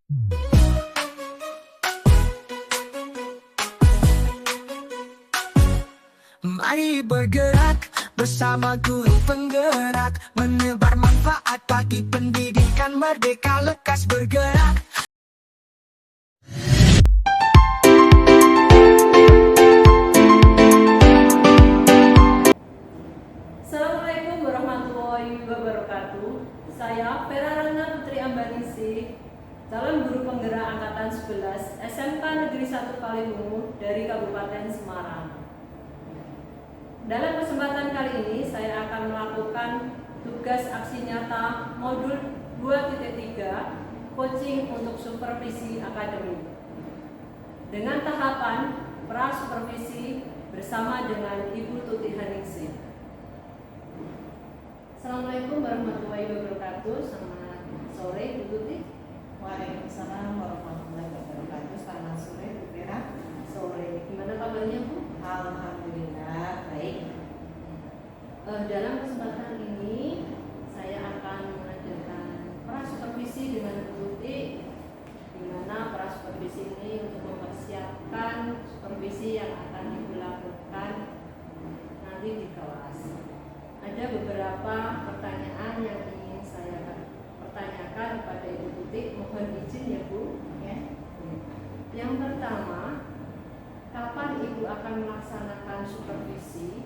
Mari bergerak bersama guru penggerak, menebar manfaat bagi pendidikan merdeka, lekas bergerak. Assalamualaikum warahmatullahi wabarakatuh. Saya Vera Rana Putri Ambanisi, calon guru penggerak angkatan 11 SMK Negeri 1 Kaliwungu dari Kabupaten Semarang. Dalam kesempatan kali ini saya akan melakukan tugas aksi nyata modul 2.3 coaching untuk supervisi akademik dengan tahapan pra-supervisi bersama dengan Ibu Tuti Haningsih. Assalamualaikum warahmatullahi wabarakatuh. Selamat sore Bu Tuti. Waalaikumsalam warahmatullahi wabarakatuh. Selamat sore Bu Vera. Sore. Gimana kabarnya Bu? Alhamdulillah baik. Dalam kesempatan ini saya akan mengadakan pra-supervisi dengan Bu Tuti, di mana pra-supervisi ini untuk mempersiapkan supervisi yang akan dilakukan nanti di kelas. Ada beberapa pertanyaan yang ingin saya pertanyakan kepada Ibu Tuti. Mohon izin ya Bu. Ya. Yang pertama, kapan Ibu akan melaksanakan supervisi?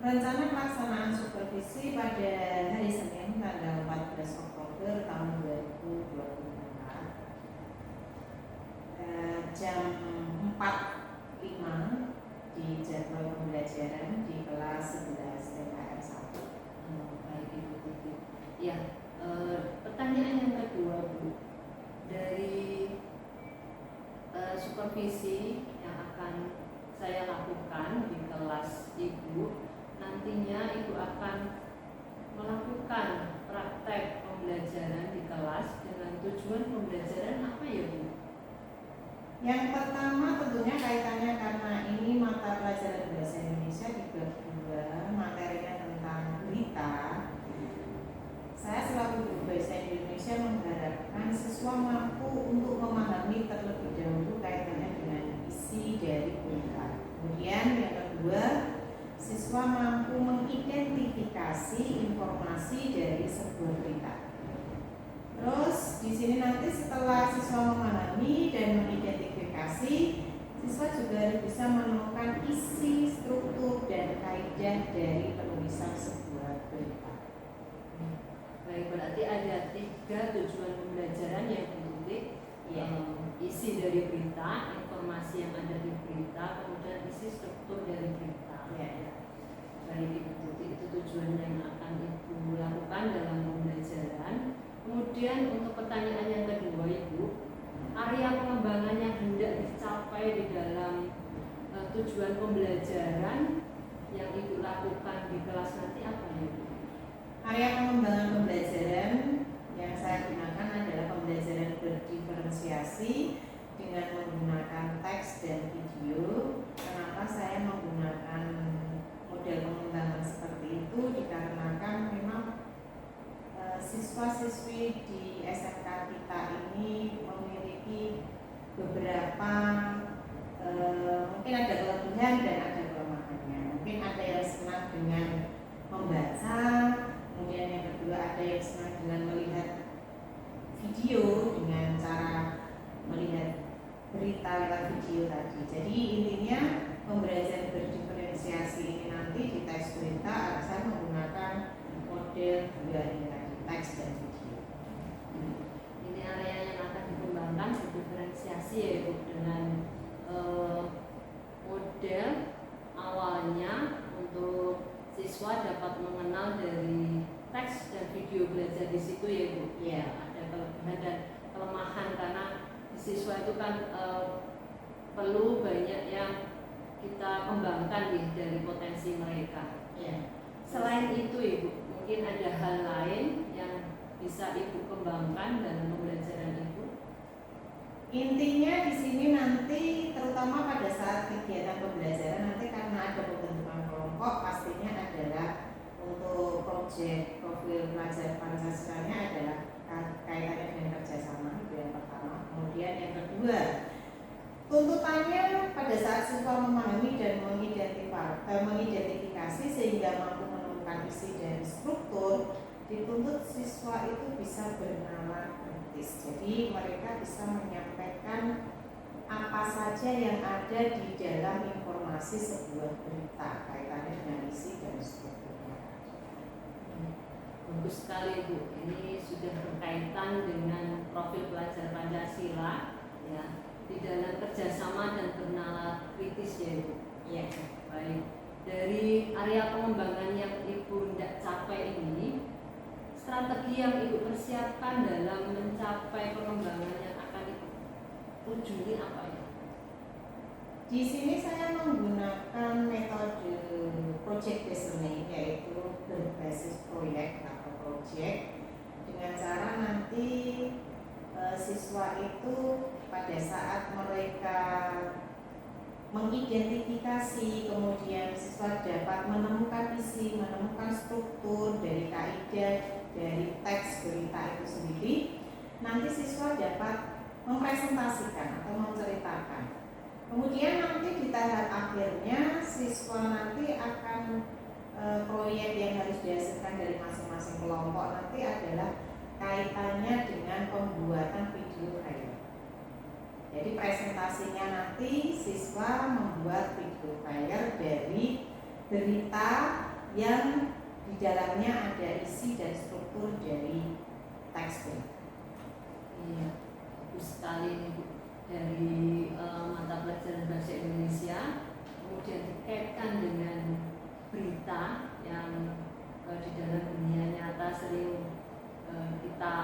Rencana pelaksanaan supervisi pada hari Senin tanggal 14 Oktober tahun 2024 jam 4.05 di jadwal pembelajaran di kelas 11 TKR 1. Baik Ibu Tuti. Ya, pertanyaan yang kedua Bu, dari supervisi yang akan saya lakukan di kelas Ibu, nantinya Ibu akan melakukan praktek pembelajaran di kelas dengan tujuan pembelajaran apa ya Bu? Yang pertama tentunya kaitannya karena ini mata pelajaran bahasa Indonesia di bab 2, materinya tentang berita. Saya selaku guru bahasa Indonesia mengharapkan siswa mampu untuk memahami terlebih dahulu kaitannya dengan isi dari berita. Kemudian yang kedua, siswa mampu mengidentifikasi informasi dari sebuah berita. Terus di sini nanti setelah siswa memahami dan mengidentifikasi, siswa juga harus bisa menemukan isi, struktur, dan kaidah dari penulisan sebuah berita. Baik, berarti ada 3 tujuan pembelajaran yang ditunjuk. Ya. Isi dari berita, informasi yang ada di berita, kemudian isi struktur dari berita. Ya. Baik Ibu Tuti, itu tujuan yang akan Ibu lakukan dalam pembelajaran. Kemudian untuk pertanyaan yang kedua Ibu, area pengembangan yang hendak dicapai di dalam tujuan pembelajaran yang Ibu lakukan di kelas nanti apa ya Bu? Area pengembangan pembelajaran yang saya gunakan adalah pembelajaran berdiferensiasi dengan menggunakan teks dan video. Kenapa saya menggunakan model pengembangan seperti itu? Dikarenakan memang siswa-siswi di SMK kita ini memiliki beberapa mungkin ada kelebihan dan ada kelemahannya. Mungkin ada yang senang dengan membaca, kemudian yang kedua ada yang senang dengan melihat video dengan cara melihat berita lewat video tadi. Jadi intinya pembelajaran berdiferensiasi ini nanti di teks berita saya menggunakan model 2 ini tadi, teks dan video. Ini area yang akan dikembangkan berdiferensiasi ya Bu, dengan model awalnya untuk siswa dapat mengenal dari teks dan video belajar di situ ya Bu. Ya. Ada kelebihan dan kelemahan karena siswa itu kan perlu banyak yang kita kembangkan nih dari potensi mereka. Ya. Selain itu Ibu, mungkin ada hal lain yang bisa Ibu kembangkan dalam pembelajaran Ibu? Intinya di sini nanti terutama pada saat kegiatan pembelajaran nanti karena ada pembentukan kelompok, pastinya adalah untuk proyek profil pelajar Pancasilanya adalah kaitannya dengan mengidentifikasi sehingga mampu menemukan isi dan struktur, dituntut siswa itu bisa bernalar kritis. Jadi mereka bisa menyampaikan apa saja yang ada di dalam informasi sebuah berita kaitannya dengan isi dan strukturnya. Bagus sekali Bu, ini sudah berkaitan dengan profil pelajar Pancasila ya, di dalam kerjasama dan bernalar kritis ya Ibu. Iya. Baik, dari area pengembangan yang Ibu hendak capai ini, strategi yang Ibu persiapkan dalam mencapai pengembangan yang akan Ibu tuju apa ya? Di sini saya menggunakan metode project based learning, yaitu berbasis proyek atau project, dengan cara nanti siswa itu pada saat mereka mengidentifikasi, kemudian siswa dapat menemukan isi, menemukan struktur dari kaidah, dari teks berita itu sendiri, nanti siswa dapat mempresentasikan atau menceritakan. Kemudian nanti di tahap akhirnya siswa nanti akan proyek yang harus dihasilkan dari masing-masing kelompok nanti adalah kaitannya dengan pembuatan video file. Jadi presentasinya nanti siswa membuat video file dari berita yang di dalamnya ada isi dan struktur dari teks berita. Iya, bagus sekali nih Bu. Dari mata pelajaran bahasa Indonesia, kemudian dikaitkan dengan berita yang di dalam dunia nyata sering kita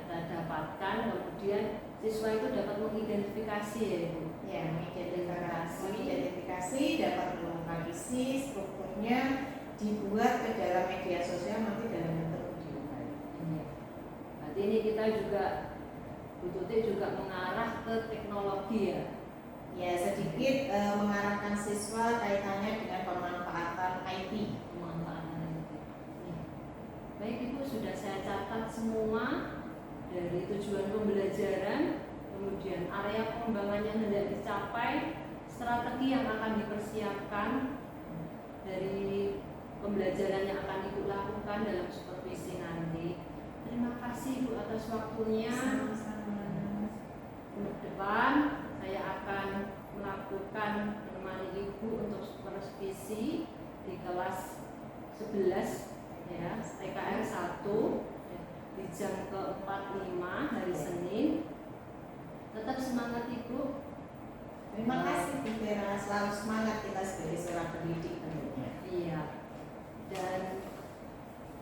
kita dapatkan, kemudian siswa itu dapat mengidentifikasi ya Ibu. Ya, mengidentifikasi, dapat menemukan isi, strukturnya, dibuat ke dalam media sosial nanti dalam bentuk video file. Iya. Berarti ini kita juga Bu Tuti juga mengarah ke teknologi ya? Ya, sedikit mengarahkan siswa kaitannya dengan pemanfaatan IT. Baik Ibu, sudah saya catat semua dari tujuan pembelajaran, kemudian area pengembangan yang hendak dicapai, strategi yang akan dipersiapkan dari pembelajaran yang akan Ibu lakukan dalam supervisi nanti. Terima kasih Ibu atas waktunya. Untuk depan saya akan melakukan menemani Ibu untuk supervisi di kelas 11 ya, TKR 1 di jam ke-45 hari Senin. Tetap semangat Ibu. Terima kasih Bu Vera, selalu semangat kita sebagai seorang pendidik tentunya. Iya. Dan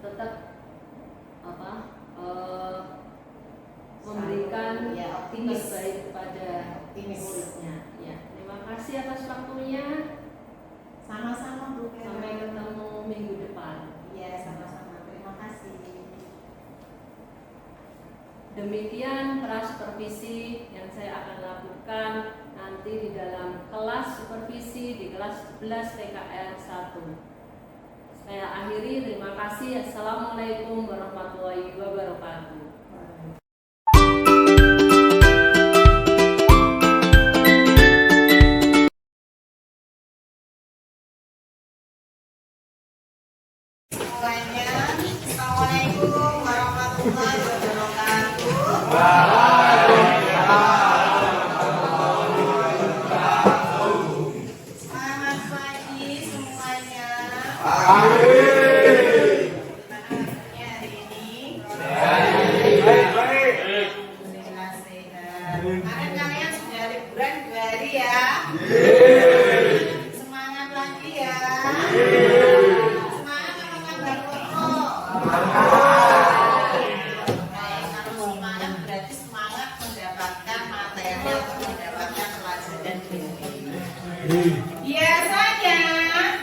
tetap memberikan ya, optimis baik kepada muridnya. Ya, terima kasih atas waktunya. Sama-sama Bu Vera. Sampai ketemu minggu depan. Iya, sama-sama. Terima kasih. Demikian prasupervisi yang saya akan lakukan nanti di dalam kelas supervisi di kelas 11 TKR 1. Saya akhiri, terima kasih. Assalamualaikum warahmatullahi wabarakatuh. Semuanya, Assalamualaikum warahmatullahi wabarakatuh. Selamat pagi semuanya. Hari ini alhamdulillah sehat. Kemarin kalian sudah liburan 2 hari ya. Semangat lagi ya. Semangat apa kabar pokok? Baik, kalau semangat berarti semangat mendapatkan materi atau mendapatkan pelajaran ini. Biasanya,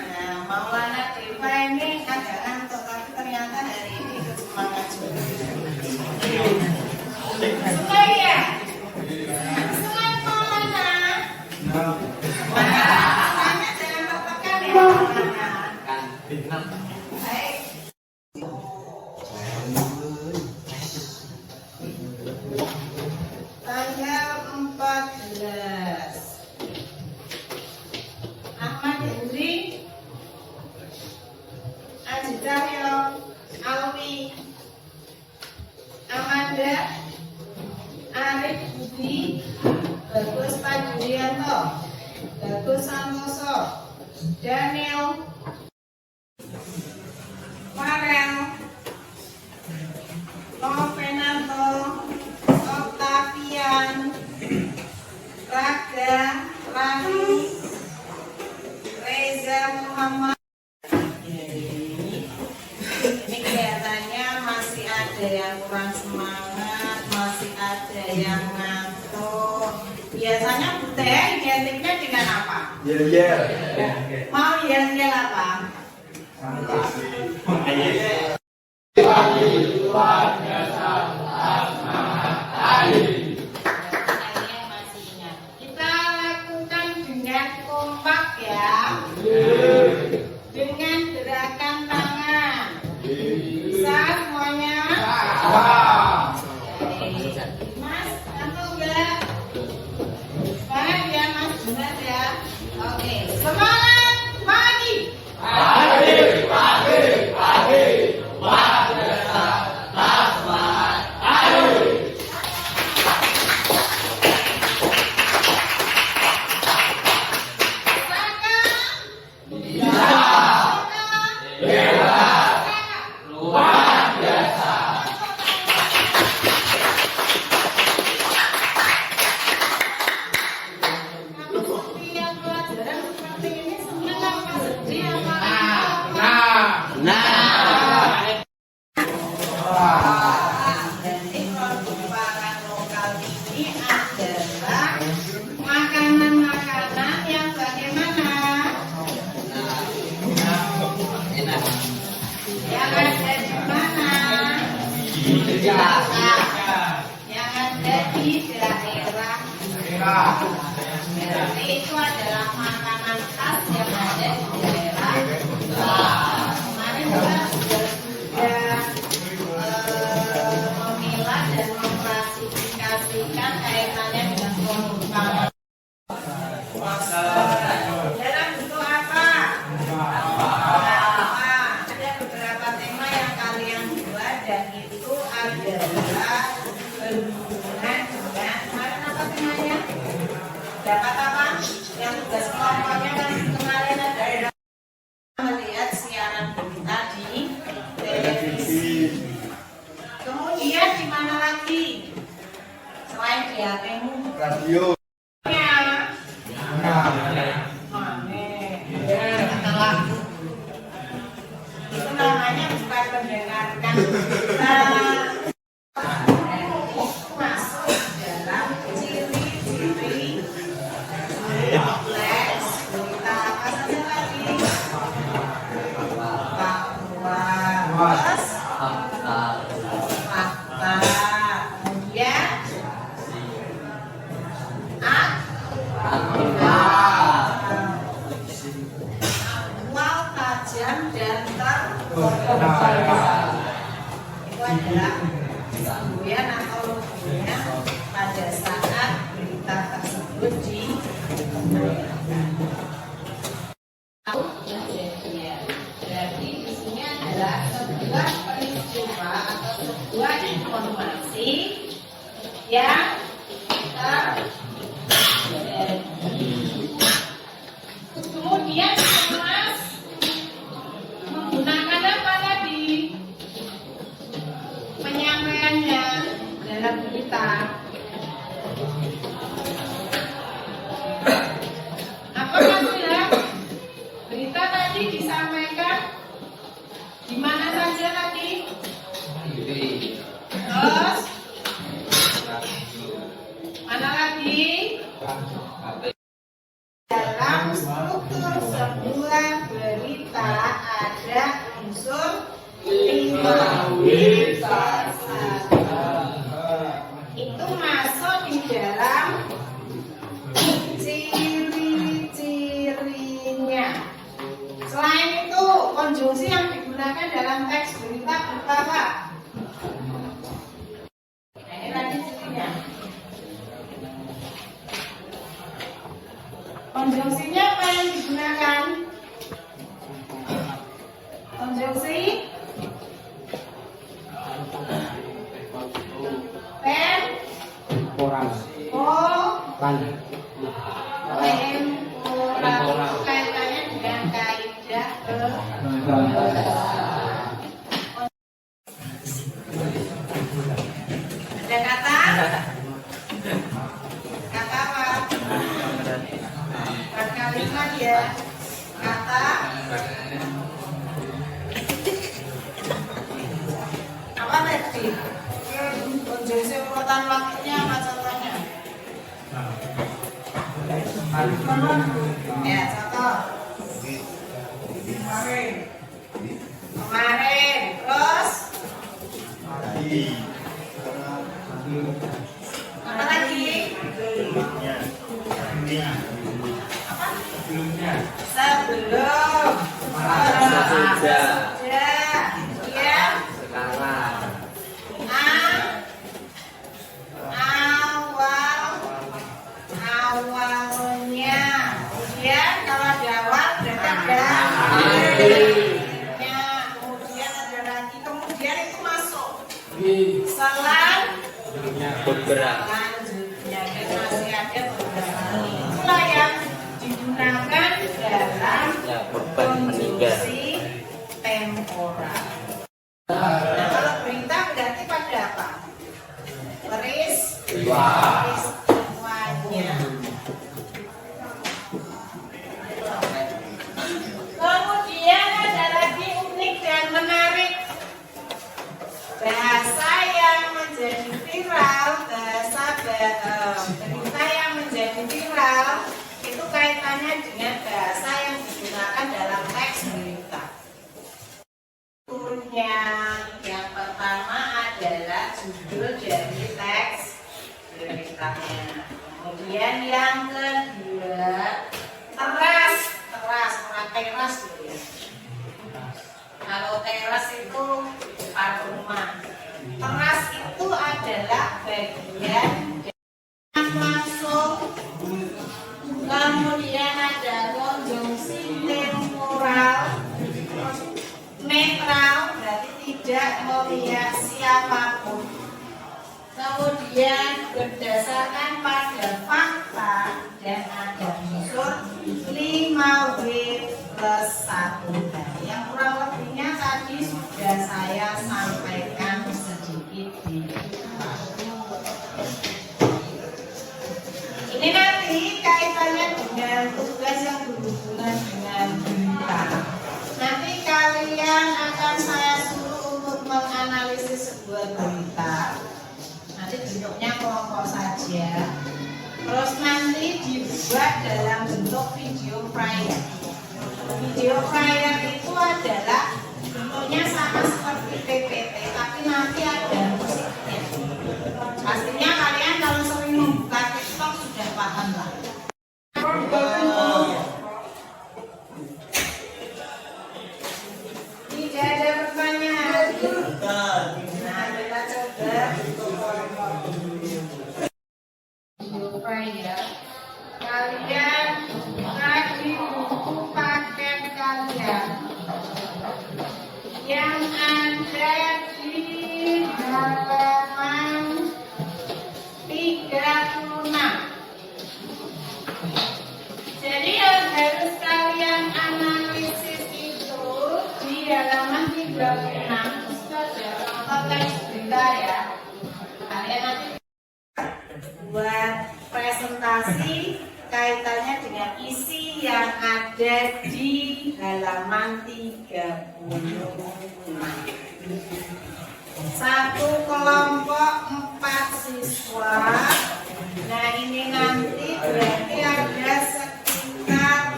nah, Maulana Deva ini agak ngantuk, tapi ternyata hari ini ikut semangat juga. Suka ya? Semangat Maulana. Semangat jangan tertekan ya Maulana. Baik. Tanggal 14 ada Arif Budi, Bagus Panjulianto, Bagus Santoso, Daniel, Farel, Novenanto, Octavian, Raga, Rani, Reza Muhammad. Ini kelihatannya masih ada yang kurang semangat, masih ada yang ngantuk. Biasanya Teh identiknya dengan apa? Yel-yel. Mau yel-yel apa? Kalian masih ingat. Kita lakukan dengan kompak ya. Dengan gerakan tangan. Bisa semuanya? Mas, kamu enggak? Semangat ya Mas, benar ya? Oke, semangat pagi. Jadi produk pangan lokal ini adalah makanan-makanan yang bagaimana? Yang ada di mana? Yang ada di daerah. Berarti itu adalah makanan khas yang ada di daerah. Kemarin kita sudah memilah dan mengklasifikasikan kaitannya dengan produk pangan. Dalam bentuk apa? Ada beberapa tema yang kalian buat dan itu adalah berhubungan dengan kemarin apa temanya? Dapat apa? Yang tugas kelompoknya kan kemarin ada melihat siaran berita di televisi. Kemudian di mana lagi? Selain di HP-mu? Radio. Itu namanya bukan mendengarkan. Masuk dalam ciri-ciri kompleks berita apa saja tadi? Bahwa terus fakta, kemudian aktual, tajam dan terpercaya. Itu adalah semboyan atau logonya pada saat berita tersebut ditayangkan. Berarti di sini adalah sebuah peristiwa atau sebuah informasi yang terjadi. Kemudian Mas menggunakan apa tadi penyampaiannya dalam berita? Apa maksudnya? Berita tadi disampaikan di mana saja tadi? Terus mana lagi? Dalam struktur sebuah berita ada unsur minoritas. Itu masuk di dalam ciri-cirinya. Selain itu, konjungsi yang digunakan dalam teks berita berupa apa? Nah, ini tadi cirinya. Konjungsinya apa yang digunakan? Konjungsi temporal. Temporal kaitannya dengan kaidah ada kata apa? Kalimat ya. Kata apa tadi? Konjungsi urutan waktunya apa contohnya? Ya, contoh. Kemarin, terus apa lagi? Apa? Sebelum. Sesudah. Ya. Sekarang. Awalnya. Kemudian kalau ada awal berarti ada akhirnya. Kemudian ada lagi. Kemudian itu masuk. Selanjutnya Beberapa. masih ada beberapa. Itulah yang digunakan dalam Ya, korban meninggal. konjungsi temporal. Nah, kalau berita berarti pada apa? Peristiwanya. Kemudian ada lagi unik dan menarik. Bahasa yang menjadi viral, berita yang menjadi viral itu kaitannya dengan bahasa yang digunakan dalam teks berita. Turunnya yang pertama adalah judul dari teks beritanya. Kemudian yang kedua teras gitu ya. Kalau teras itu depan rumah. Teras itu adalah bagian yang masuk. Kemudian ada konjungsi temporal. Netral berarti tidak melihat siapapun. Kemudian berdasarkan pada fakta dan ada unsur 5W plus 1. Yang kurang lebihnya tadi sudah saya sampaikan sedikit di depan. Ini nanti kaitannya dengan tugas yang berhubungan dengan berita. Nanti kalian akan saya suruh untuk menganalisis sebuah berita. Nanti bentuknya kelompok saja. Terus nanti dibuat dalam bentuk video flyer. Video flyer itu adalah bentuknya sama seperti PPT, tapi nanti ada musiknya. Pastinya kalian kalau sering membuka TikTok sudah paham lah. Tidak ada pertanyaan. Nah, kita coba ya. Kalian tadi buku paket kalian yang ada di halaman 36. Jadi yang harus kalian analisis itu di halaman 36 itu ada contoh teks berita ya. Kalian nanti buat presentasi kaitannya dengan isi yang ada di halaman 36. Satu kelompok 4 siswa. Nah ini nanti berarti ada sekitar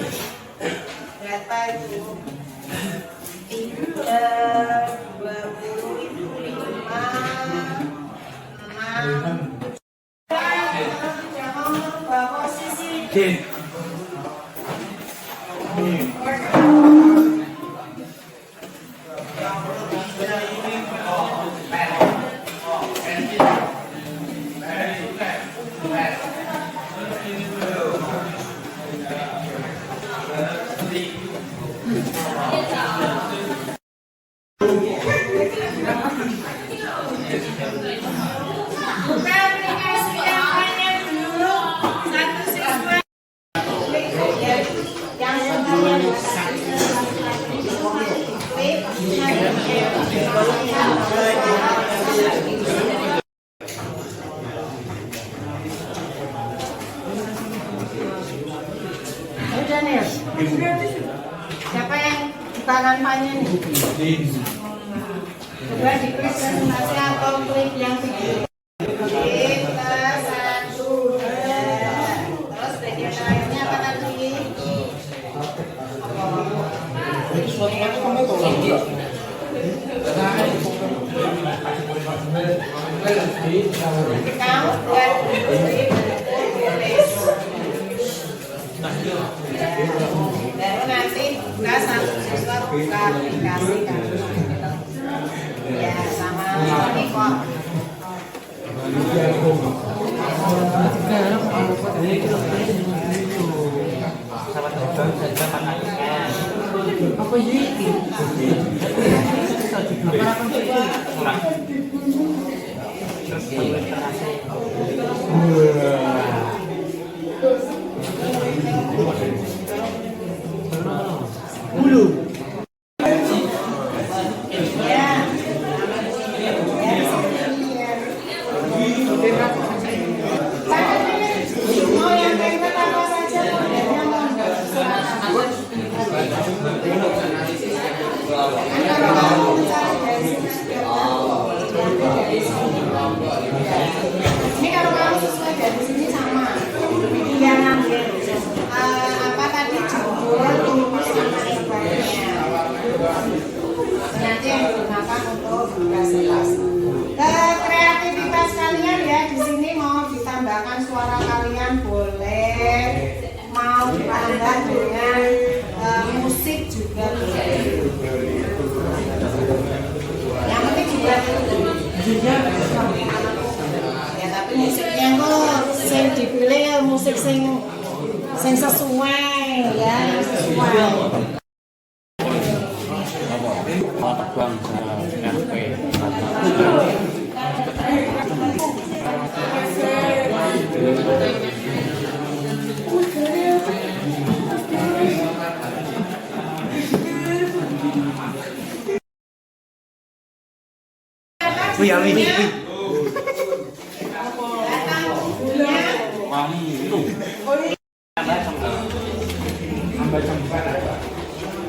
data itu 20 itu 5, 6. Tidak mau merubah posisi. Aplikasi yang Siapa yang bukan pannya nih? Coba diklik presentasi atau klik yang video. Kita satu, dua. Terus bagian terakhirnya apa tadi? Kamu buat baru nanti buka satu siswa buka aplikasi kamu. Ya sama ini kok. Apa ini? Ini kalau kamu sesuai dari sini sama yang ngambil apa tadi judul tulis sama ibaratnya nanti yang digunakan untuk presentasi. Kreativitas kalian ya di sini mau ditambahkan suara kalian boleh, mau ditambah dengan musik juga boleh. Yang penting juga ya tapi musiknya kok sing dipilih musik sing sesuai ya, yang sesuai.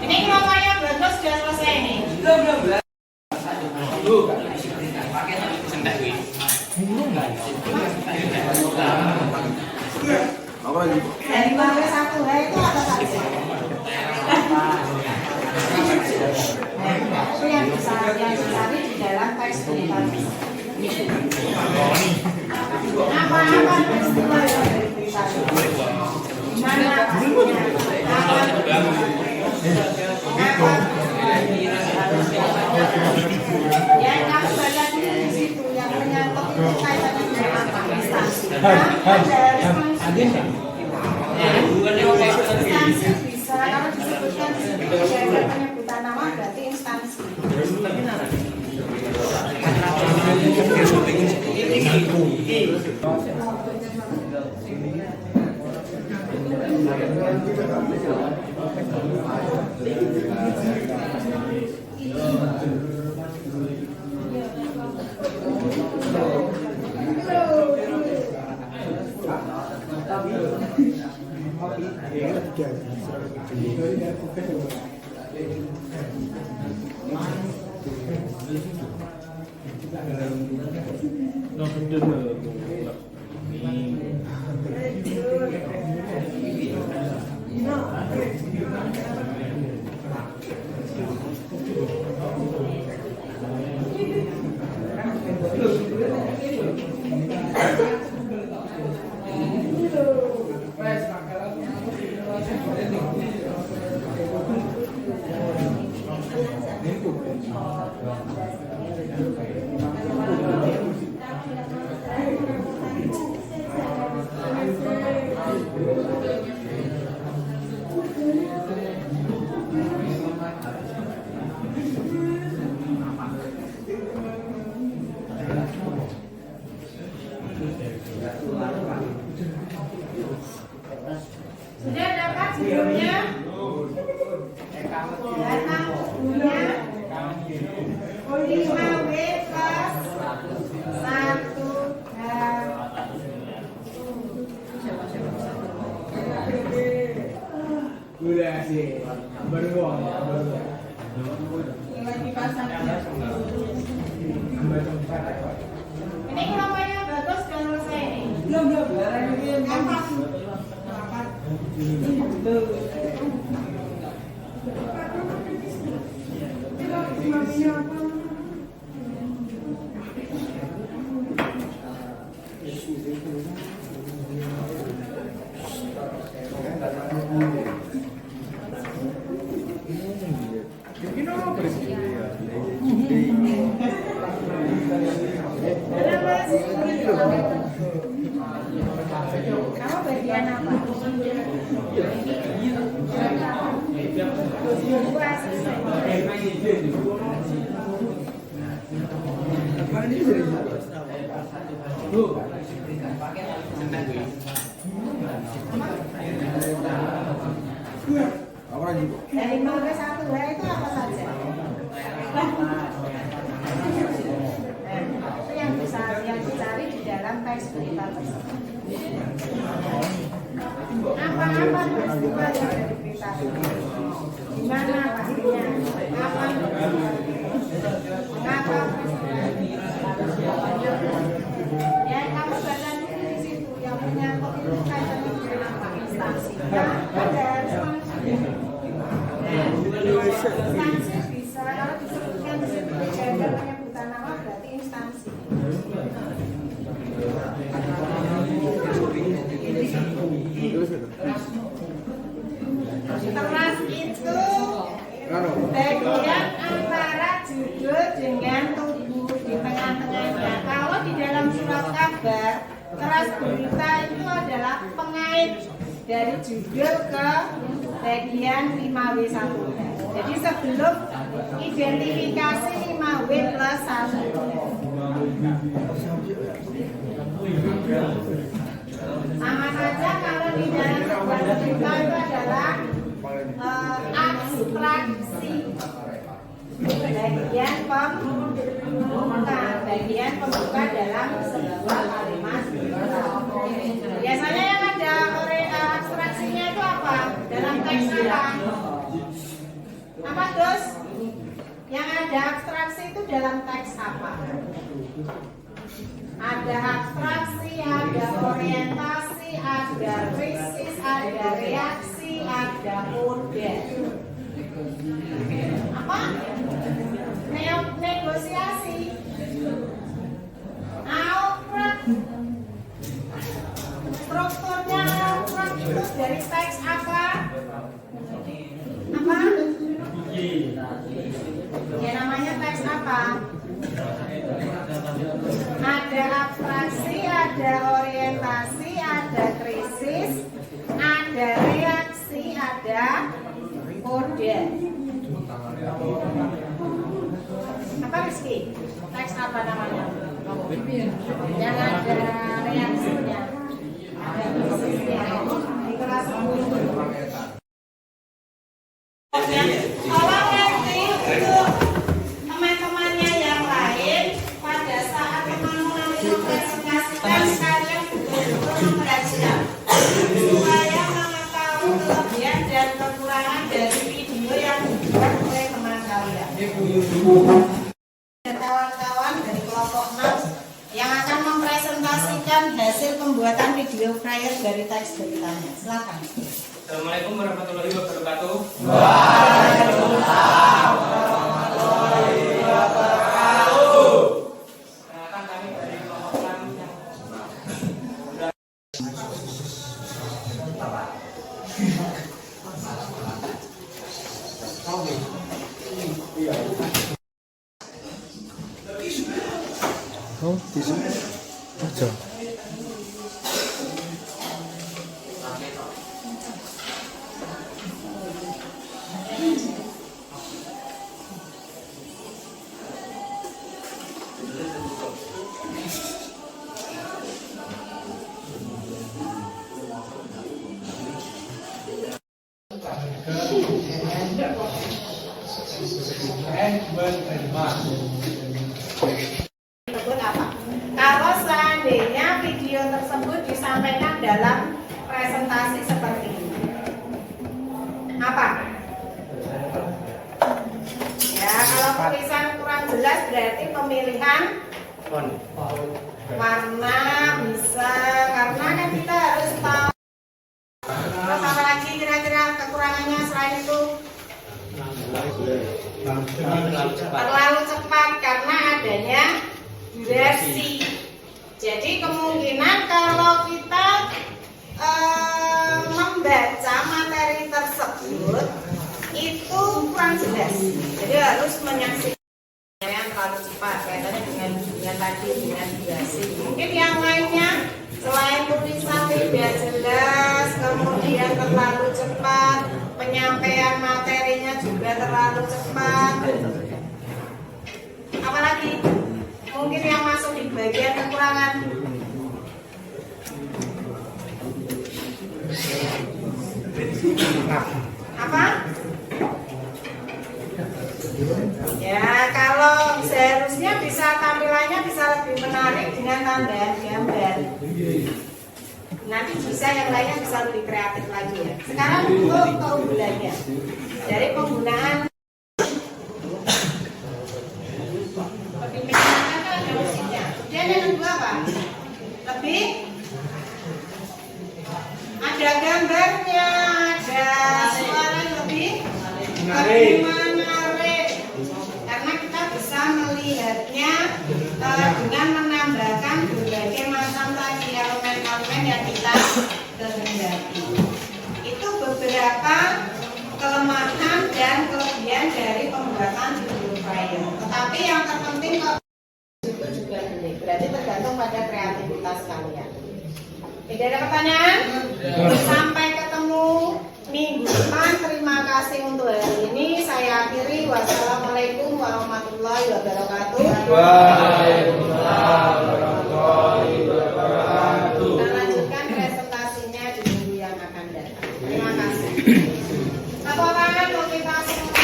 Ini kelompoknya Brandon sudah selesai nih. Belum. Dari bawah satu, itu apa saja? Itu yang bisa dicari di dalam teks pribadi. Apa-apa peristiwa yang dari pribadi? Mana pastinya? Yang kamu baca di situ yang menyangkut itu kaitannya dengan apa? Instansi. Instansi bisa kalau disebutkan di situ dengan penyebutan nama berarti instansi. Kamu bagian apa? Ibu asisten. Dari 0 ke 1 itu apa saja? Itu yang dicari di dalam teks berita tersebut. Apa-apa peristiwa yang ada di berita itu? Di mana pastinya? Apa? Mengapa? Ya kamu baca dulu di situ yang menyangkut itu kaitannya dengan apa instansi? Ada instansi bisa kalau disebutkan di situ gender penyebutan nama berarti instansi. Teras itu bagian antara judul dengan tubuh di tengah-tengahnya. Kalau di dalam surat kabar, teras berita itu adalah pengait dari judul ke bagian 5W1. Jadi sebelum identifikasi 5W plus 1. Sama saja kalau di dalam sebuah berita itu adalah abstraksi bagian pembuka dalam sebuah kalimat. Biasanya yang ada abstraksinya itu apa? Dalam teks apa? Apa Gus? Yang ada abstraksi itu dalam teks apa? Ada abstraksi, ada orientasi, ada krisis, ada reaksi, ada kode. Apa? Negosiasi. Alfred. Strukturnya Alfred itu dari teks apa? Apa? Ya namanya teks apa? Ada abstraksi, ada orientasi, ada krisis, ada reaksi, ada kode. Apa Rizky? Teks apa namanya? Yang ada reaksinya, ada krisisnya di kelas 10. Tolong nanti untuk teman-temannya yang lain pada saat teman-teman nanti mempresentasikan sekalian betul-betul memperhatikan supaya mengetahui kelebihan dan kekurangan dari video yang dibuat oleh teman kalian. Dan kawan-kawan dari kelompok 6 yang akan mempresentasikan hasil pembuatan video flyer dari teks beritanya. Silakan. Assalamualaikum warahmatullahi wabarakatuh. Waalaikumsalam warahmatullahi wabarakatuh. Perkenalkan kami dari kelompok 6 yang Tersebut apa? Kalau seandainya video tersebut disampaikan dalam presentasi seperti ini, apa? Ya, kalau tulisan kurang jelas berarti pemilihan warna bisa karena kemungkinan kalau kita membaca materi tersebut itu kurang jelas. Jadi harus menyaksikan yang terlalu cepat kaitannya dengan tadi dengan durasi. Mungkin yang lainnya selain tulisan tidak jelas, kemudian terlalu cepat, penyampaian materinya juga terlalu cepat. Apalagi mungkin yang masuk di bagian kekurangan. Apa? Ya, kalau seharusnya bisa tampilannya bisa lebih menarik dengan tambahan gambar. Nanti bisa yang lainnya bisa lebih kreatif lagi ya. Sekarang untuk keunggulannya dari penggunaan lebih menyenangkan kan ada musiknya. Kemudian yang kedua apa? Lebih ada gambarnya, ada suara yang lebih menarik. Karena kita bisa melihatnya dengan menambahkan berbagai macam tadi elemen-elemen yang kita kehendaki. Itu beberapa kelemahan dan kelebihan dari pembuatan video file. Tetapi yang terpenting juga ini, berarti tergantung pada kreativitas kalian. Tidak ada pertanyaan? Sampai ketemu minggu depan. Terima kasih untuk hari ini. Saya akhiri. Wassalamualaikum warahmatullahi wabarakatuh. Waalaikumsalam warahmatullahi wabarakatuh. Kita lanjutkan presentasinya di minggu yang akan datang. Terima kasih. Tepuk tangan untuk kita semua.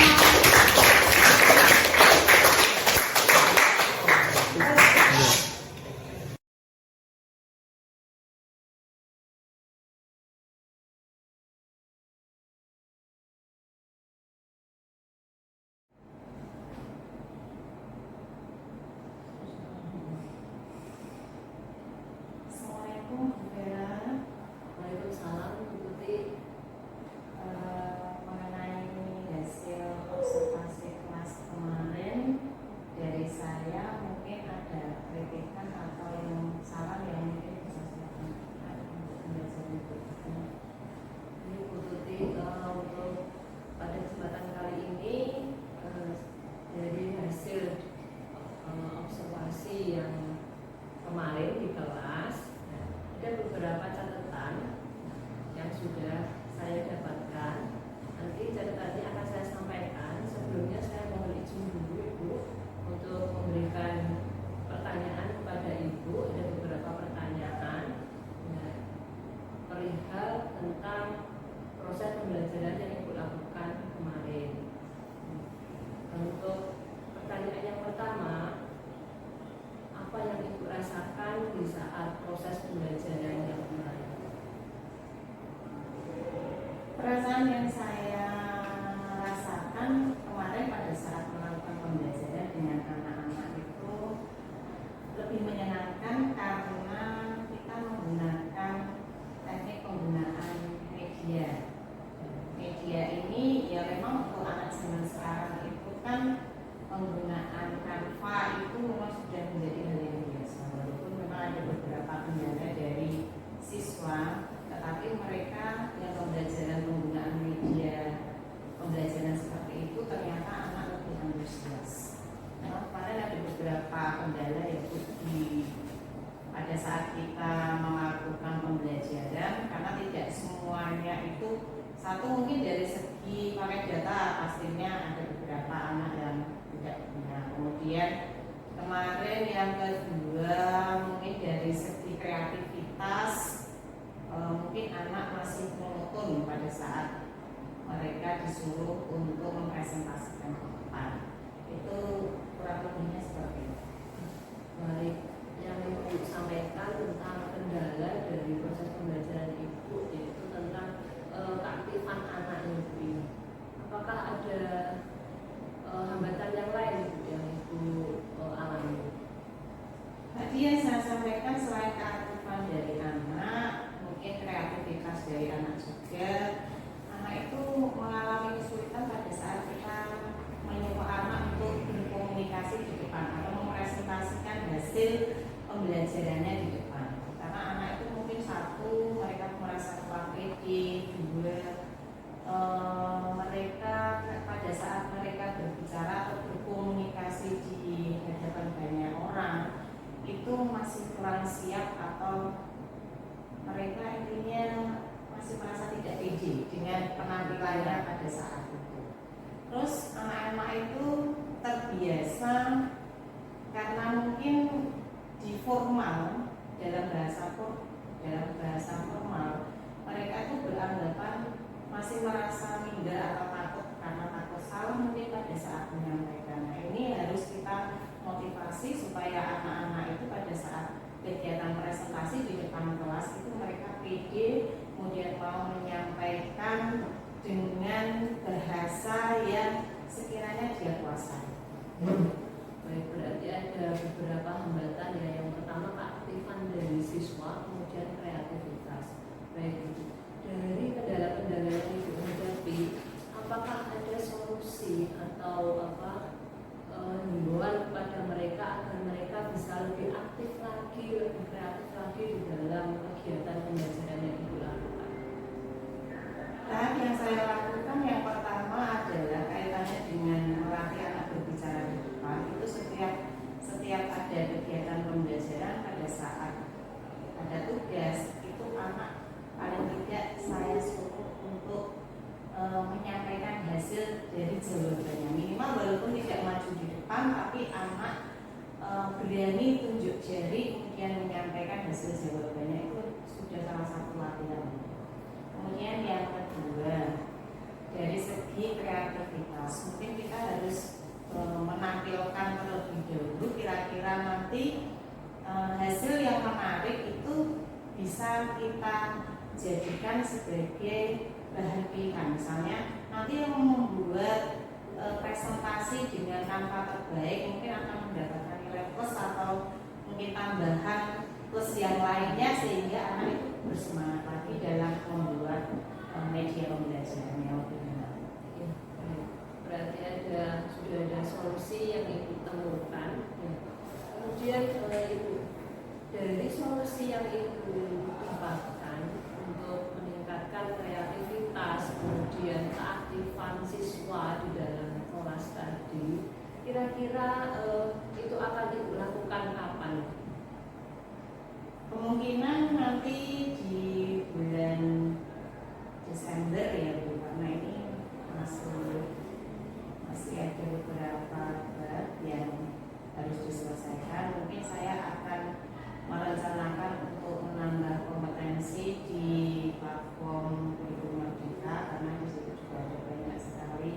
Assalamualaikum, Bu Vera. Waalaikumsalam, Bu Tuti. Mengenai hasil observasi kelas kemarin dari saya, mungkin ada kritikan atau yang salah yang mungkin bisa saya sampaikan untuk pembelajaran berikutnya. Ini Bu Tuti, untuk pada kesempatan kali ini dari hasil observasi yang kemarin di kelas ada beberapa catatan yang sudah saya dapatkan. Nanti catatannya akan saya sampaikan. Sebelumnya saya mohon izin dulu Ibu untuk memberikan pertanyaan kepada Ibu. Ada beberapa pertanyaan perihal tentang proses pembelajaran yang Ibu lakukan kemarin. Untuk pertanyaan yang pertama, apa yang Ibu rasakan di saat proses pembelajaran yang kemarin? Perasaan yang saya rasakan kemarin pada saat melakukan pembelajaran dengan anak-anak itu lebih menyenangkan karena kita menggunakan teknik penggunaan media. Media ini ya memang untuk anak zaman sekarang itu kan penggunaan Canva itu memang sudah menjadi hal yang biasa. Walaupun memang ada beberapa kendala dari siswa, tetapi mereka yang pembelajaran penggunaan media pembelajaran seperti itu ternyata anak lebih antusias. Nah, kemarin ada beberapa kendala yaitu pada saat kita melakukan pembelajaran karena tidak semuanya itu satu mungkin dari segi pakai data pastinya ada beberapa anak yang tidak punya. Kemudian kemarin yang kedua mungkin dari segi kreativitas mungkin anak masih monoton pada saat mereka disuruh untuk mempresentasikan ke depan. Itu kurang lebihnya seperti itu. Baik, yang Ibu sampaikan tentang kendala dari proses pembelajaran Ibu yaitu tentang keaktifan anak Ibu. Apakah ada hambatan yang lain yang Ibu alami? Tadi yang saya sampaikan selain keaktifan dari anak, mungkin kreativitas dari anak juga. Anak itu mengalami kesulitan pada saat kita menyuruh anak untuk berkomunikasi di depan atau mempresentasikan hasil kurang siap atau mereka intinya masih merasa tidak pede dengan penampilannya pada saat itu. Terus anak-anak itu terbiasa karena mungkin di formal dalam bahasa formal mereka itu beranggapan masih merasa minder atau takut karena takut salah mungkin pada saat menyampaikan. Nah, ini harus kita motivasi supaya anak-anak itu pada saat kegiatan presentasi di depan kelas itu mereka pede, kemudian mau menyampaikan dengan bahasa yang sekiranya dia kuasai. Baik, berarti ada beberapa hambatan ya. Yang pertama keaktifan dari siswa, kemudian kreativitas. Baik, dari kendala-kendala yang Ibu hadapi, apakah ada solusi atau himbauan kepada mereka agar mereka bisa lebih aktif lagi, lebih kreatif lagi di dalam kegiatan pembelajaran yang Ibu lakukan? Nah, yang saya lakukan yang pertama adalah kaitannya dengan melatih anak berbicara di depan. Itu setiap ada kegiatan pembelajaran pada saat ada tugas itu anak paling tidak saya suruh untuk menyampaikan hasil dari jawabannya, minimal walaupun tidak maju di depan tapi anak berani tunjuk jari kemudian menyampaikan hasil jawabannya. Itu sudah salah satu latihan. Kemudian yang kedua, dari segi kreativitas mungkin kita harus menampilkan terlebih dahulu kira-kira nanti hasil yang menarik itu bisa kita jadikan sebagai bahan pilihan. Misalnya nanti yang membuat presentasi dengan tanpa terbaik mungkin akan mendapatkan nilai plus atau mungkin tambahan plus yang lainnya sehingga anak itu bersemangat lagi dalam membuat media pembelajarannya lebih benar. Berarti sudah ada solusi yang Ibu temukan. Kemudian Ibu, dari solusi yang Ibu dapatkan untuk meningkatkan kreativitas, kemudian keaktifan siswa di dalam kelas tadi, kira-kira itu akan Ibu lakukan kapan? Kemungkinan nanti di bulan Desember ya Bu, karena ini masih ada beberapa bab yang harus diselesaikan. Mungkin saya akan merencanakan untuk menambah kompetensi di platform Kurikulum Merdeka karena di situ juga ada banyak sekali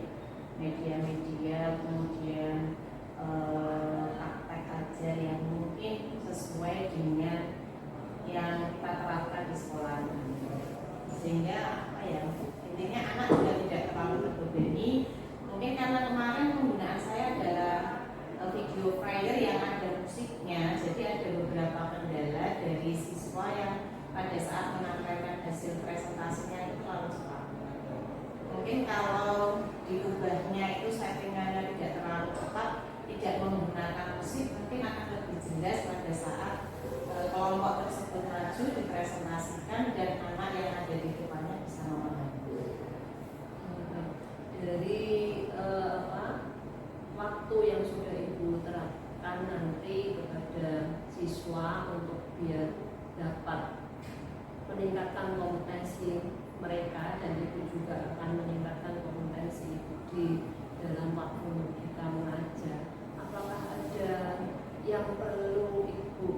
media-media, kemudian praktek ajar yang mungkin sesuai dengan yang kita terapkan di sekolah ini. Sehingga intinya anak juga tidak terlalu terbebani. Mungkin karena kemarin penggunaan saya adalah video flyer yang ada musiknya, jadi ada beberapa kendala dari siswa yang pada saat menampilkan hasil presentasinya itu terlalu cepat. Mungkin kalau diubahnya itu settingannya tidak terlalu cepat, tidak menggunakan musik, mungkin akan lebih jelas pada saat kelompok tersebut maju dipresentasikan dan anak yang ada di depannya bisa memahami. Dari waktu yang sudah Ibu terapkan nanti kepada siswa untuk biar dapat meningkatkan kompetensi mereka, dan Ibu juga akan meningkatkan kompetensi Ibu di dalam waktu kita mengajar. Apakah ada yang perlu Ibu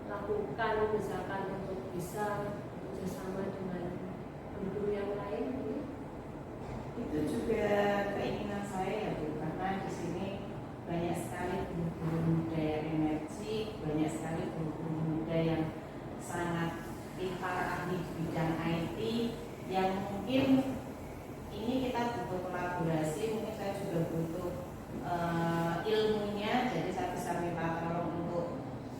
lakukan misalkan untuk bisa bekerjasama dengan guru yang lain? Itu juga keinginan saya ya Bu, karena di sini banyak sekali guru-guru muda yang energi, banyak sekali guru-guru muda yang sangat pintar ahli di bidang IT yang mungkin ini kita butuh kolaborasi. Mungkin saya juga butuh ilmunya, jadi saya bisa minta tolong untuk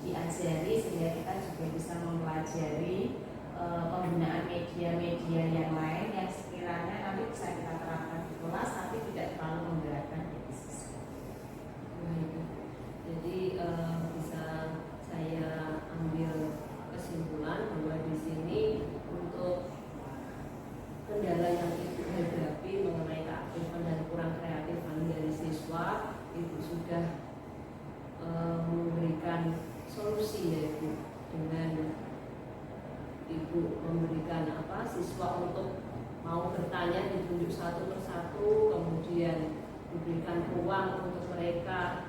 diajari sehingga kita juga bisa mempelajari penggunaan media-media yang lain yang sekiranya nanti bisa kita terapkan di kelas tapi tidak terlalu memberatkan bagi siswa. Jadi bisa saya ambil kesimpulan bahwa di sini untuk kendala yang Ibu hadapi mengenai keaktifan dan kurang kreatifan dari siswa, Ibu sudah memberikan solusi solusi ya Ibu, dengan Ibu memberikan siswa untuk mau bertanya ditunjuk satu persatu, kemudian diberikan ruang untuk mereka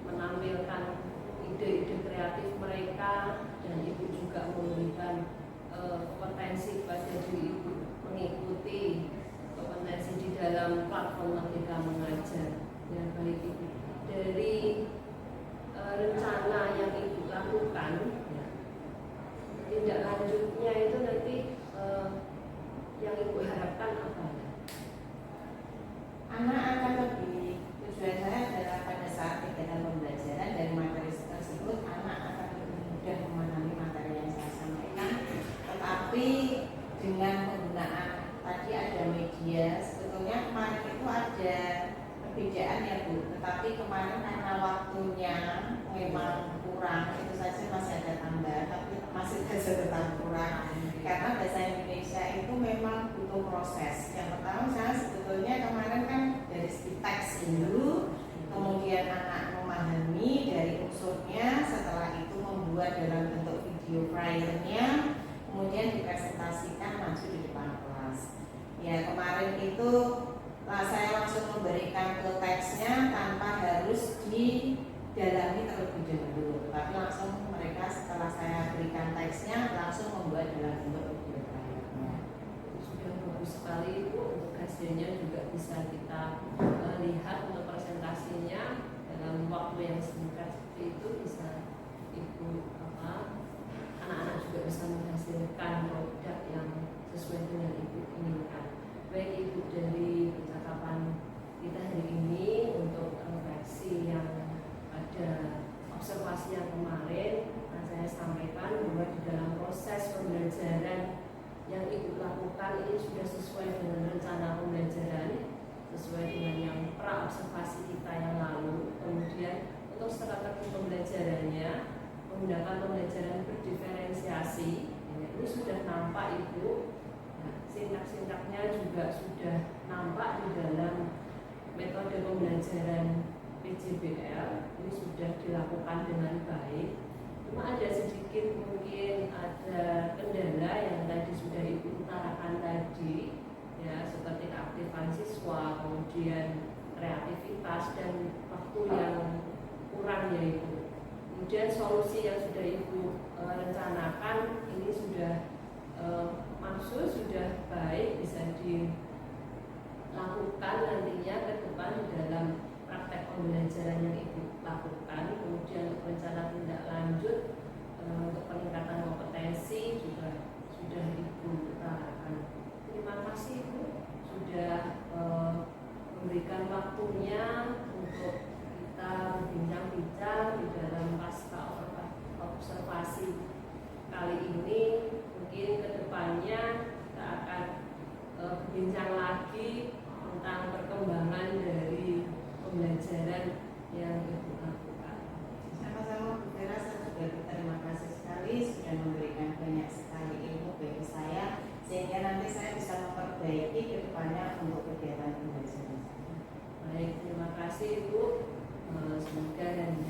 menampilkan ide-ide kreatif mereka, dan Ibu juga memberikan kompetensi kepada diri Ibu mengikuti kompetensi di dalam platform Merdeka Mengajar. Ya baik Ibu, dari rencana yang Ibu lakukan, ya, tindak lanjutnya itu nanti yang Ibu harapkan apa? Anak akan lebih, tujuan saya adalah pada saat kegiatan pembelajaran dari materi tersebut, anak akan lebih mudah memahami materi yang saya sampaikan. Tetapi dengan penggunaan tadi ada media, sebetulnya kemarin itu ada perbedaan ya Bu, tetapi kemarin karena waktunya memang kurang, itu saja masih ada tambah, tapi masih saja tetap kurang. Karena bahasa Indonesia itu memang butuh proses. Yang pertama saya sebetulnya kemarin kan dari segi teks dulu, kemudian anak memahami dari unsurnya, setelah itu membuat dalam bentuk video filenya, kemudian dipresentasikan maju di depan kelas. Ya kemarin itu saya langsung memberikan ke teksnya tanpa harus didalami terlebih dahulu, tapi langsung mereka setelah saya berikan teksnya langsung membuat dalam bentuk video filenya. Sudah bagus sekali Ibu, untuk hasilnya juga bisa kita lihat untuk presentasinya dalam waktu yang singkat seperti itu, bisa Ibu anak-anak juga bisa menghasilkan produk yang sesuai dengan Ibu inginkan. Baik Ibu, dari percakapan kita hari ini untuk refleksi yang ada observasi yang kemarin, saya sampaikan bahwa di dalam proses pembelajaran yang Ibu lakukan ini sudah sesuai dengan rencana pembelajaran, sesuai dengan yang pra-observasi kita yang lalu. Kemudian untuk strategi pembelajarannya menggunakan pembelajaran berdiferensiasi, ini sudah nampak Ibu. Nah, sintak-sintaknya juga sudah nampak di dalam metode pembelajaran PJBL, ini sudah dilakukan dengan baik. Cuma ada sedikit mungkin ada kendala yang tadi sudah Ibu utarakan tadi, ya, seperti keaktifan siswa, kemudian kreativitas dan waktu yang kurang ya Ibu. Kemudian solusi yang sudah Ibu rencanakan ini sudah maksud sudah baik, bisa dilakukan nantinya ke depan di dalam praktek pembelajaran yang Ibu lakukan. Kemudian rencana tindak lanjut untuk peningkatan kompetensi juga sudah Ibu utarakan. Terima kasih Ibu sudah memberikan waktunya untuk kita berbincang-bincang di dalam pasca observasi kali ini. Mungkin kedepannya kita akan berbincang lagi tentang perkembangan dari pembelajaran yang Ibu lakukan. Sama-sama Bu Vera, saya juga berterima kasih sekali sudah memberikan banyak sekali ilmu bagi saya, sehingga nanti saya bisa memperbaiki ke depannya untuk kegiatan pembelajaran. Baik, terima kasih Ibu. Semoga dan